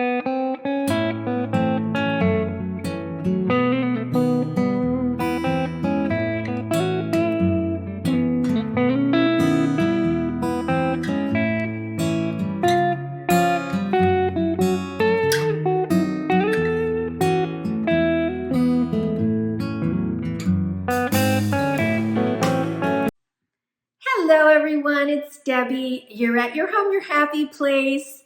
Hello everyone, it's Debbie. You're at your home, your happy place,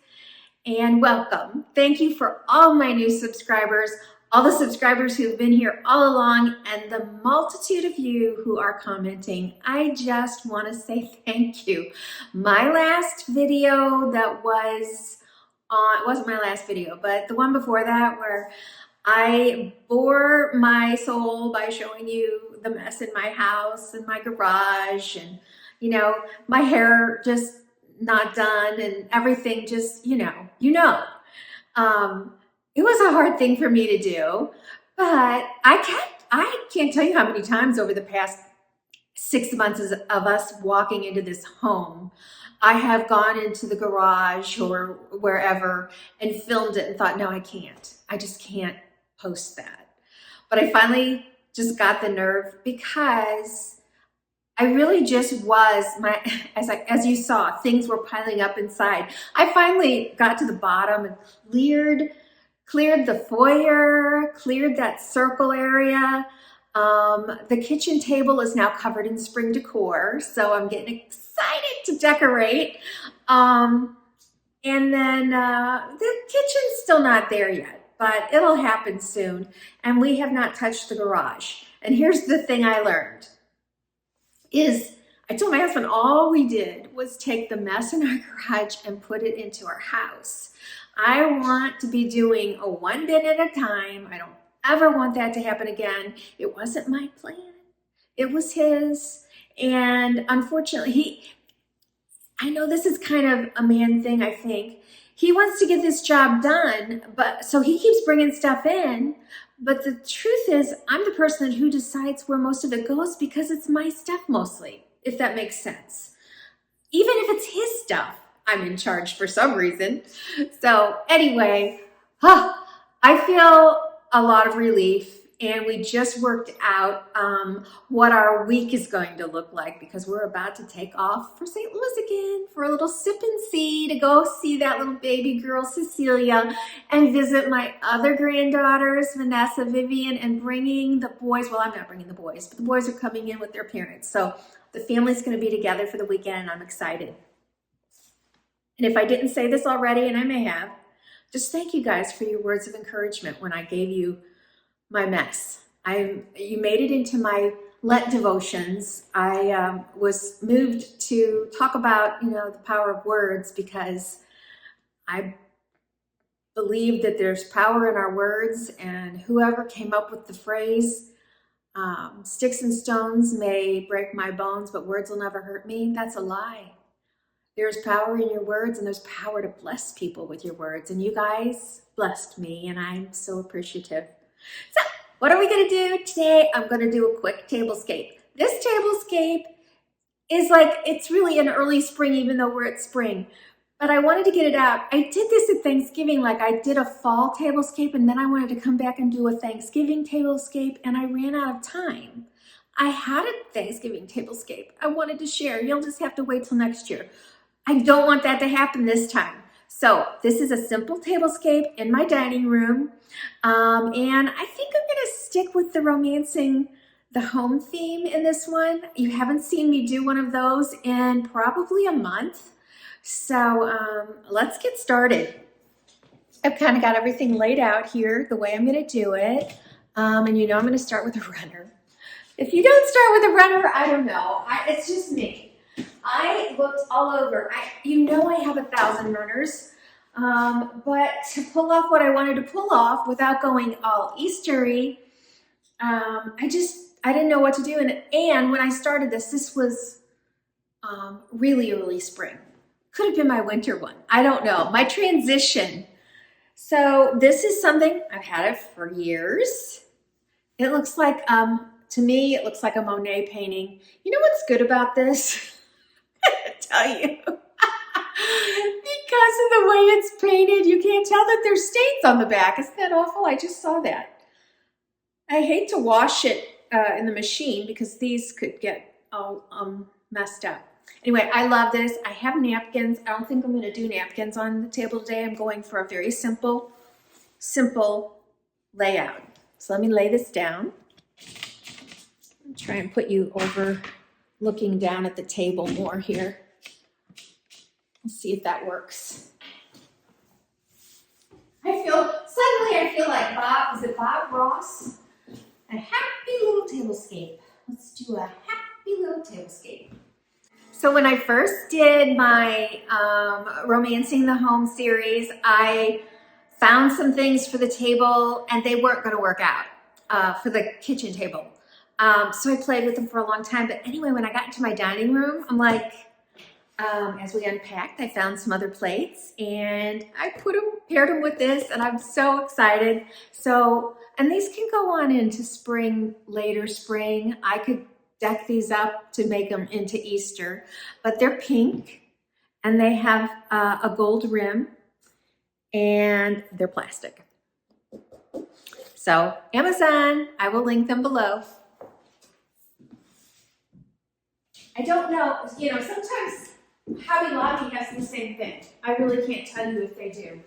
and welcome. Thank you for all my new subscribers, all the subscribers who've been here all along, and the multitude of you who are commenting. I just want to say thank you. My last video that was on, it wasn't my last video, but the one before that where I bore my soul by showing you the mess in my house and my garage and, you know, my hair just not done and everything just, it was a hard thing for me to do, but I can't tell you how many times over the past 6 months of us walking into this home, I have gone into the garage or wherever and filmed it and thought, no, I can't. I just can't post that. But I finally just got the nerve because I really just was, as you saw, things were piling up inside. I finally got to the bottom and cleared the foyer, cleared that circle area. The kitchen table is now covered in spring decor, so I'm getting excited to decorate. And then the kitchen's still not there yet, but it'll happen soon. And we have not touched the garage. And here's the thing I learned is I told my husband all we did was take the mess in our garage and put it into our house. I want to be doing a one bit at a time. I don't ever want that to happen again. It wasn't my plan. It was his. And unfortunately, I know this is kind of a man thing, I think. He wants to get this job done, but so he keeps bringing stuff in. But the truth is, I'm the person who decides where most of it goes because it's my stuff mostly, if that makes sense. Even if it's his stuff, I'm in charge for some reason. So anyway, I feel a lot of relief, and we just worked out what our week is going to look like because we're about to take off for St. Louis again for a little sip and see to go see that little baby girl, Cecilia, and visit my other granddaughters, Vanessa, Vivian, and bringing the boys. Well, I'm not bringing the boys, but the boys are coming in with their parents. So the family's going to be together for the weekend, and I'm excited. And if I didn't say this already, and I may have, just thank you guys for your words of encouragement when I gave you my mess. You made it into my Lent devotions. I was moved to talk about, the power of words because I believe that there's power in our words, and whoever came up with the phrase, sticks and stones may break my bones, but words will never hurt me, that's a lie. There's power in your words, and there's power to bless people with your words. And you guys blessed me, and I'm so appreciative. So what are we going to do today? I'm going to do a quick tablescape. This tablescape is it's really an early spring, even though we're at spring. But I wanted to get it out. I did this at Thanksgiving, I did a fall tablescape, and then I wanted to come back and do a Thanksgiving tablescape, and I ran out of time. I had a Thanksgiving tablescape I wanted to share. You'll just have to wait till next year. I don't want that to happen this time. So this is a simple tablescape in my dining room. And I think I'm gonna stick with the romancing the home theme in this one. You haven't seen me do one of those in probably a month. So let's get started. I've kind of got everything laid out here the way I'm gonna do it. And I'm gonna start with a runner. If you don't start with a runner, I don't know. It's just me. I looked all over. I have 1,000 runners, but to pull off what I wanted to pull off without going all Eastery, I didn't know what to do. And when I started this was really early spring. Could have been my winter one. I don't know. My transition. So this is something, I've had it for years. It looks like, to me, it looks like a Monet painting. You know what's good about this? I tell you, because of the way it's painted, you can't tell that there's stains on the back. Isn't that awful? I just saw that. I hate to wash it in the machine because these could get all messed up. Anyway, I love this. I have napkins. I don't think I'm going to do napkins on the table today. I'm going for a very simple layout. So let me lay this down. I'll try and put you over looking down at the table more here. Let's see if that works. Suddenly I feel like Bob Ross? A happy little tablescape. Let's do a happy little tablescape. So when I first did my Romancing the Home series, I found some things for the table and they weren't going to work out for the kitchen table. So I played with them for a long time. But anyway, when I got into my dining room, I'm like, as we unpacked, I found some other plates and I paired them with this, and I'm so excited. So, and these can go on into spring, later spring. I could deck these up to make them into Easter, but they're pink and they have a gold rim and they're plastic. So Amazon, I will link them below. I don't know, sometimes Hobby Lobby has the same thing. I really can't tell you if they do.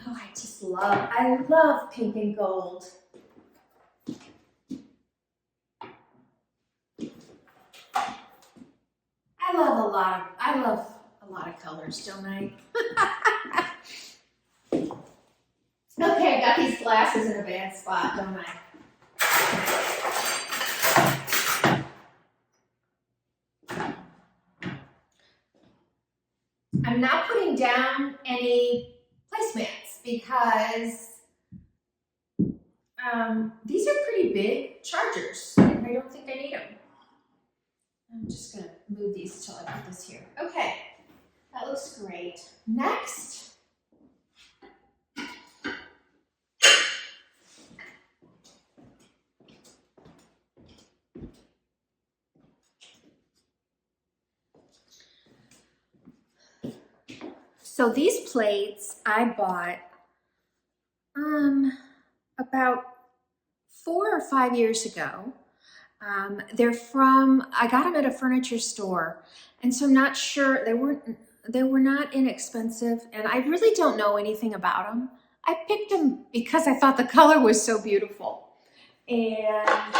Oh, I love pink and gold. I love a lot of colors, don't I? Okay, I got these glasses in a bad spot, don't I? I'm not putting down any placemats because these are pretty big chargers and I don't think I need them. I'm just gonna move these till I put this here. Okay, that looks great. Next, so these plates I bought about 4 or 5 years ago. I got them at a furniture store, and so I'm not sure, they were not inexpensive, and I really don't know anything about them. I picked them because I thought the color was so beautiful, and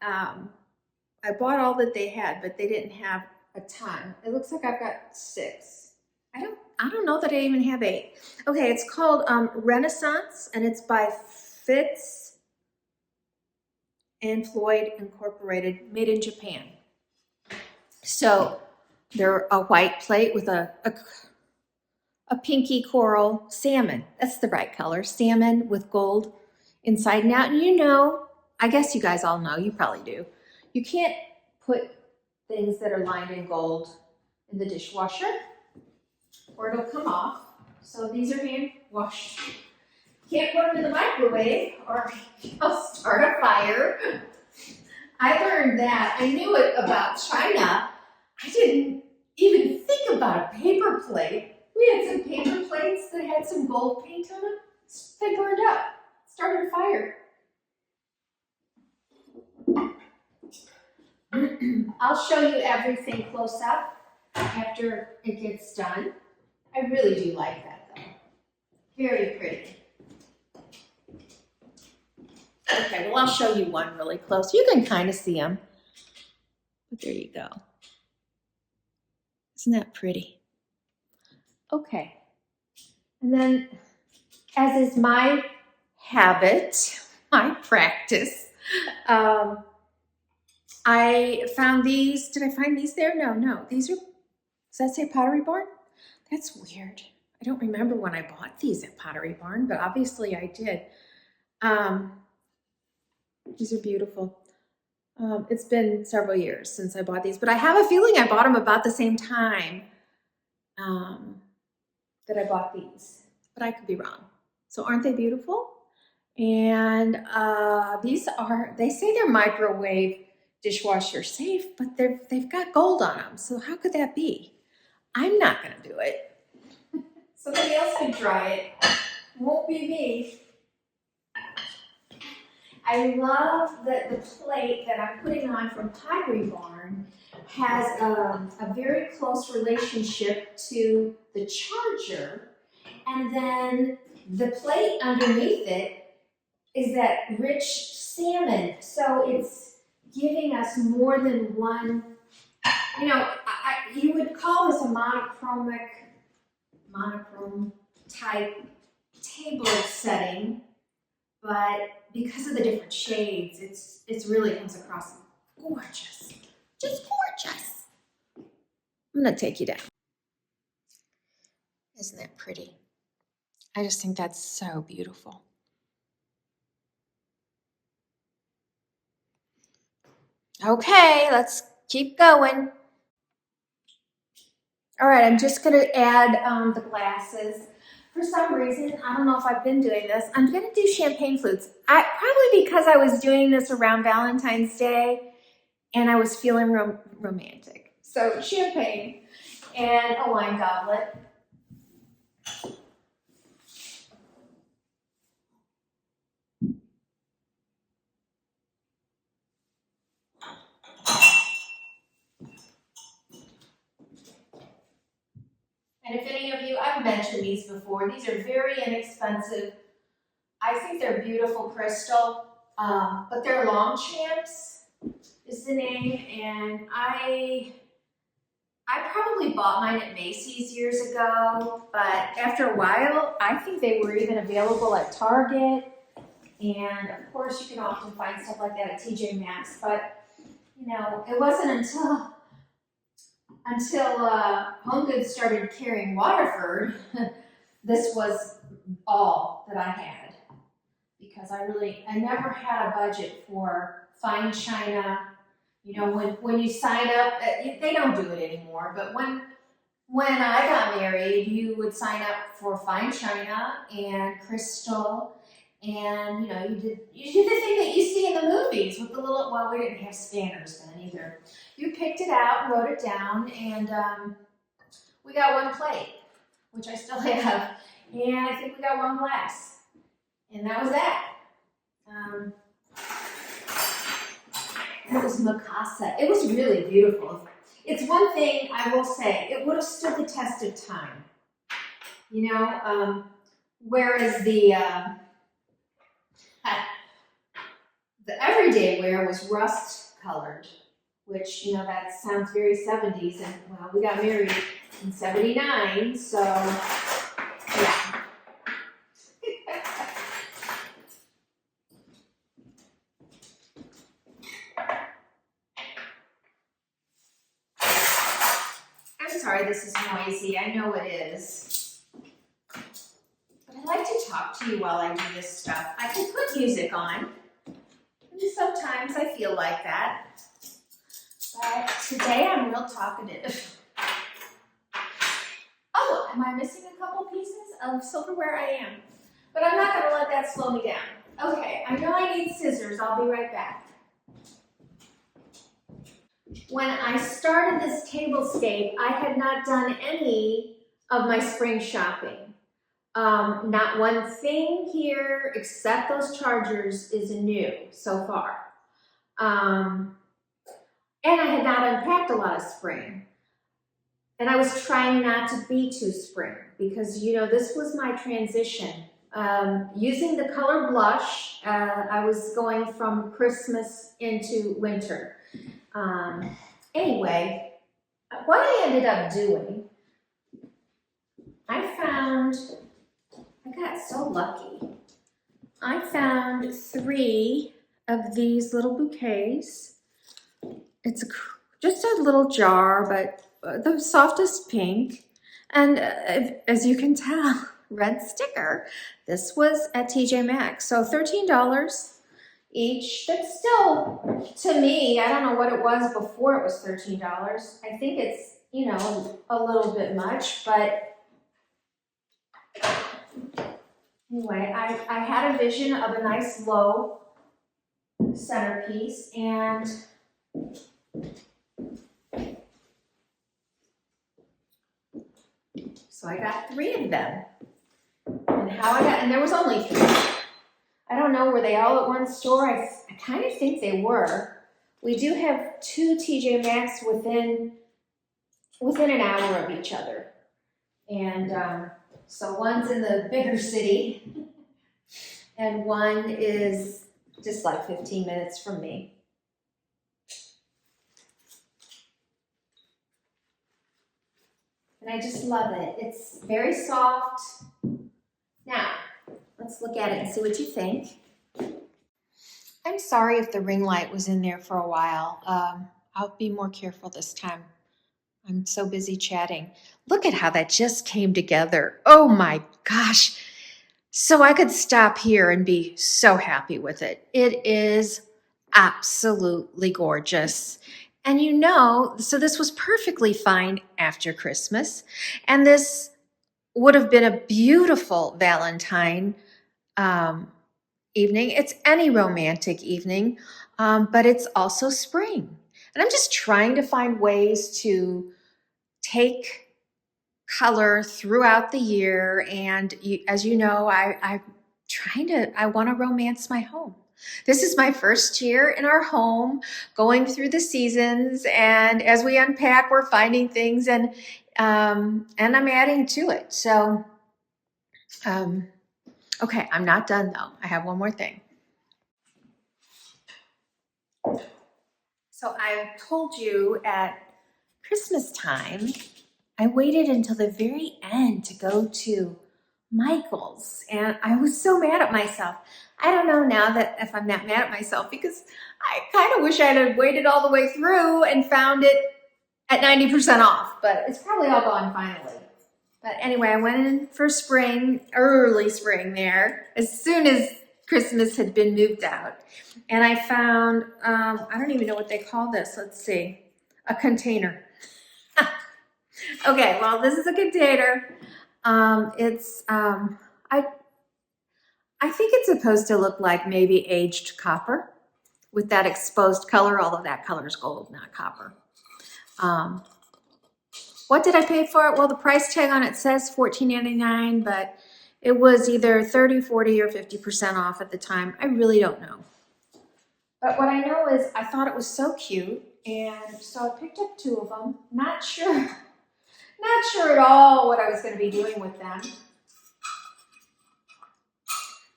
I bought all that they had, but they didn't have a ton. It looks like I've got 6. I don't know that I even have 8. Okay, it's called Renaissance, and it's by Fitz and Floyd Incorporated, made in Japan. So they're a white plate with a pinky coral salmon. That's the right color, salmon with gold inside and out. And I guess you guys all know, you probably do, you can't put things that are lined in gold in the dishwasher or it'll come off. So these are hand washed. Can't put them in the microwave or you'll start a fire. I learned that. I knew it about China. I didn't even think about a paper plate. We had some paper plates that had some gold paint on them. They burned up, started a fire. I'll show you everything close up after it gets done. I really do like that though. Very pretty. Okay, well, I'll show you one really close. You can kind of see them. But there you go. Isn't that pretty? Okay. And then, as is my habit, my practice, I found these. Did I find these there? No. These are, does that say Pottery Barn? That's weird. I don't remember when I bought these at Pottery Barn, but obviously I did. These are beautiful. It's been several years since I bought these, but I have a feeling I bought them about the same time that I bought these, but I could be wrong. So aren't they beautiful? And these are, they say they're microwave dishwasher safe, but they've got gold on them. So how could that be? I'm not going to do it. Somebody else can try it. Won't be me. I love that the plate that I'm putting on from Pottery Barn has a very close relationship to the charger. And then the plate underneath it is that rich salmon. So it's giving us more than one, you know, you would call this a monochrome type table setting, but because of the different shades, it's really comes across gorgeous, just gorgeous. I'm gonna take you down. Isn't that pretty? I just think that's so beautiful. Okay, let's keep going. All right, I'm just gonna add the glasses. For some reason, I don't know if I've been doing this, I'm gonna do champagne flutes. Probably because I was doing this around Valentine's Day and I was feeling romantic. So champagne and a wine goblet. And if any of you, I've mentioned these before, these are very inexpensive. I think they're beautiful crystal, but they're Longchamps is the name, and I probably bought mine at Macy's years ago, but after a while, I think they were even available at Target, and of course you can often find stuff like that at TJ Maxx, but you know, it wasn't until Home Goods started carrying Waterford, this was all that I had, because I never had a budget for fine china. You know, when you sign up, they don't do it anymore, but when I got married, you would sign up for fine china and crystal, and you know, you did the thing that you see in the movies with the little, well, we didn't have scanners then either. You picked it out, wrote it down, and we got one plate, which I still have, and I think we got one glass, and that was that. It was Mikasa. It was really beautiful. It's one thing I will say, it would have stood the test of time. You know, whereas the everyday wear was rust colored, which, you know, that sounds very 70s, and well, we got married in 79, so yeah. I'm sorry this is noisy, I know it is. But I like to talk to you while I do this stuff. I can put music on, and sometimes I feel like that. But today I'm real talkative. Oh, am I missing a couple pieces of silverware? I am. But I'm not gonna let that slow me down. Okay, I know I need scissors, I'll be right back. When I started this Tablescape, I had not done any of my spring shopping. Not one thing here except those chargers is new so far. And I had not unpacked a lot of spring. And I was trying not to be too spring because, you know, this was my transition. Using the color blush, I was going from Christmas into winter. Anyway, what I ended up doing, I got so lucky. I found 3 of these little bouquets. It's just a little jar, but the softest pink. And as you can tell, red sticker. This was at TJ Maxx, so $13 each. That's still, to me, I don't know what it was before it was $13. I think it's, you know, a little bit much, but anyway, I had a vision of a nice low centerpiece, and So I got 3 of them. And there was only 3. I don't know, were they all at one store? I kind of think they were. We do have 2 TJ Maxx within an hour of each other. And so one's in the bigger city and one is just like 15 minutes from me. And I just love it. It's very soft. Now, let's look at it and see what you think. I'm sorry if the ring light was in there for a while. I'll be more careful this time. I'm so busy chatting. Look at how that just came together. Oh my gosh. So I could stop here and be so happy with it. It is absolutely gorgeous. And you know, so this was perfectly fine after Christmas. And this would have been a beautiful Valentine evening. It's any romantic evening, but it's also spring. And I'm just trying to find ways to take color throughout the year. And as you know, I want to romance my home. This is my first year in our home, going through the seasons. And as we unpack, we're finding things and I'm adding to it. So, okay, I'm not done though. I have one more thing. So I told you at Christmas time, I waited until the very end to go to Michael's, and I was so mad at myself. I don't know now that if I'm that mad at myself because I kind of wish I had waited all the way through and found it at 90% off, but it's probably all gone finally. But anyway, I went in for spring, early spring there, as soon as Christmas had been moved out. And I found, I don't even know what they call this. Let's see, a container. Okay, well, this is a container. I think it's supposed to look like maybe aged copper with that exposed color, although that color is gold, not copper. What did I pay for it? Well, the price tag on it says $14.99, but it was either 30, 40, or 50% off at the time. I really don't know. But what I know is I thought it was so cute, and so I picked up 2 of them. Not sure at all what I was going to be doing with them.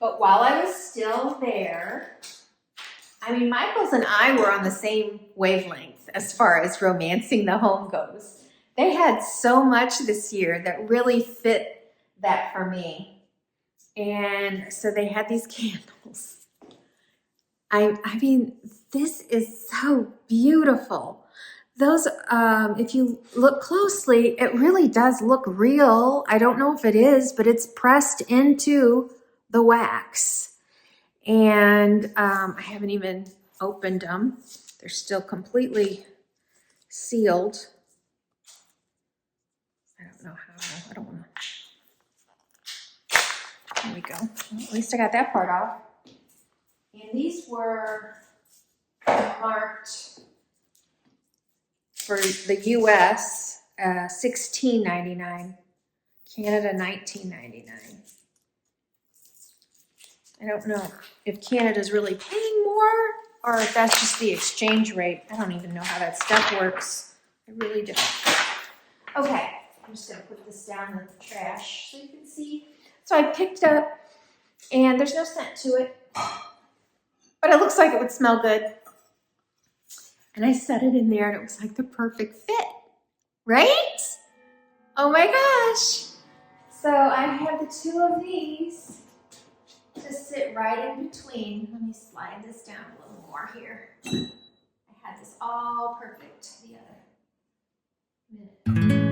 But while I was still there, I mean, Michael's and I were on the same wavelength as far as romancing the home goes. They had so much this year that really fit that for me. And so they had these candles. I mean, this is so beautiful. Those, if you look closely, it really does look real. I don't know if it is, but it's pressed into the wax. And I haven't even opened them. They're still completely sealed. I don't know how, I don't want to. There we go. Well, at least I got that part off. And these were marked for the US, $16.99, Canada $19.99. I don't know if Canada's really paying more or if that's just the exchange rate. I don't even know how that stuff works. I really don't. Okay, I'm just gonna put this down in the trash so you can see. So I picked up, and there's no scent to it, but it looks like it would smell good. And I set it in there and it was like the perfect fit, right? Oh my gosh. So I have the 2 of these to sit right in between. Let me slide this down a little more here. I had this all perfect the other minute.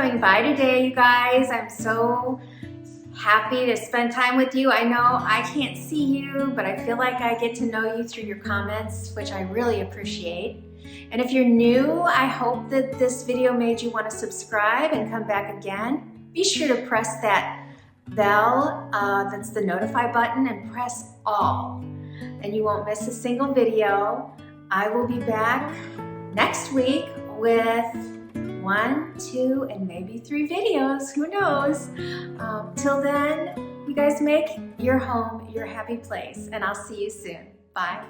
coming by today, you guys. I'm so happy to spend time with you. I know I can't see you, but I feel like I get to know you through your comments, which I really appreciate. And if you're new, I hope that this video made you want to subscribe and come back again. Be sure to press that bell, that's the notify button, and press all, and you won't miss a single video. I will be back next week with 1, 2, and maybe 3 videos, who knows? Till then, you guys make your home your happy place, and I'll see you soon. Bye.